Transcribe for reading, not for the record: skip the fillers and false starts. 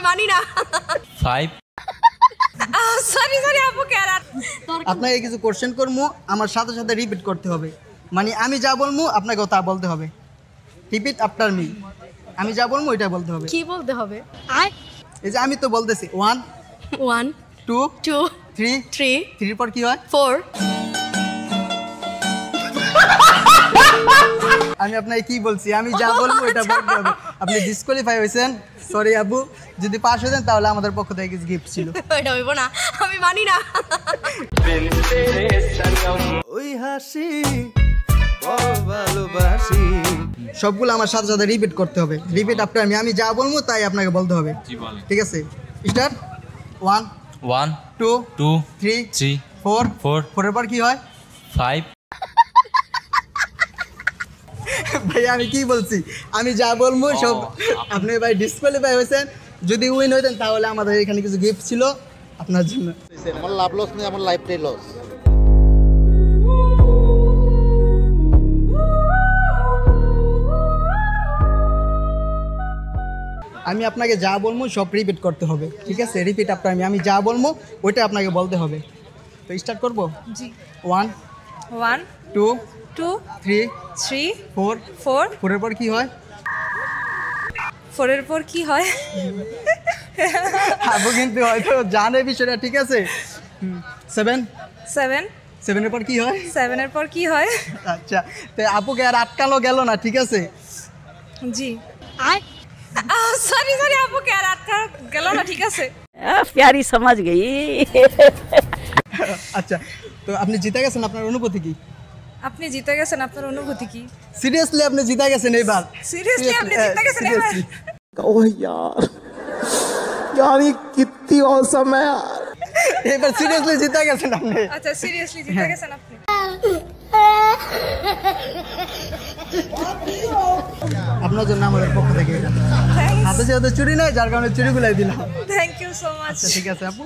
মানি না। 5 sorry sorry আপু কেরা আপনাকে কিছু কোশ্চেন করবো, আমার সাথে সাথে রিপিট করতে হবে। মানে আমি যা বলবো আপনাকেও তা বলতে হবে। Repeat after me. আমি যা বলবো ওইটা বলতে হবে। কি বলতে হবে? এই যে আমি তো বলতেছি 1 1 2 2 3 3 3 পর কি হয়? 4 আমি আপনাকে কি বলছি, আমি যা বলবো এটা বলতে হবে। আপনি ডিসকোয়ালিফাই হয়েছেন, সরি আবু। যদি পাস হতেন তাহলে আমাদের পক্ষ থেকে কিছু গিফট ছিল। এটা হইব না, আমি মানি না। ওই হাসি ভালোবাসি। সবগুলো আমার সাথে সাথে রিপিট করতে হবে। Repeat after me. আমি যা বলবো তাই আপনাকে বলতে হবে। ঠিক আছে, স্টার্ট। 1 1 2 2 3 3 4 4 4 এর পর কি হয়? 5 ভাই আমি কি বলছি, আমি যা বলবো সব। আপনি ভাই ডিসকোয়ালিফাই হয়েছেন। যদি উইন হইতেন তাহলে আমাদের এখানে কিছু গিফট ছিল আপনার জন্য। আমার লাভ লস নেই, আমার লাইফটাই লস। আমি আপনাকে যা বলবো সব রিপিট করতে হবে। ঠিক আছে, রিপিট আফটার মি। আমি যা বলবো ওইটা আপনাকে বলতে হবে। তো স্টার্ট করবো। জি। 1 1 2 2 3 3 4 4 4 এর পর কি হয়? 4 এর পর কি হয়? আপু কিন্তু হয়তো জানে বিষয়টা। ঠিক আছে, 7 7 7 এর পর কি হয়? 7 এর পর কি হয়? আচ্ছা, তো আপুকে আর আটকানো গেল না। ঠিক আছে, জি। সরি সরি আপু কেরা গেল না। ঠিক আছে, प्यारी समझ गई। আচ্ছা। তো আপনি জিতে গেছেন, আপনার অনুভূতি কি? আপনি জিতে গেছেন, আপনার অনুভূতি কি? সিরিয়াসলি আপনি জিতে গেছেন এবার। সিরিয়াসলি আপনি জিতে গেছেন এবার? Seriously। ओह यार, यार ये कितनी औसम है यार। এবার সিরিয়াসলি জিতে গেছেন আপনি। আচ্ছা, সিরিয়াসলি জিতে গেছেন আপনি। আপনার জন্য আমাদের পক্ষ থেকে এটা। হাতে যেহেতু চুরি নাই, যার কারণে চুরিগুলাই দিলাম। Thank you so much. আচ্ছা ঠিক আছে আপু।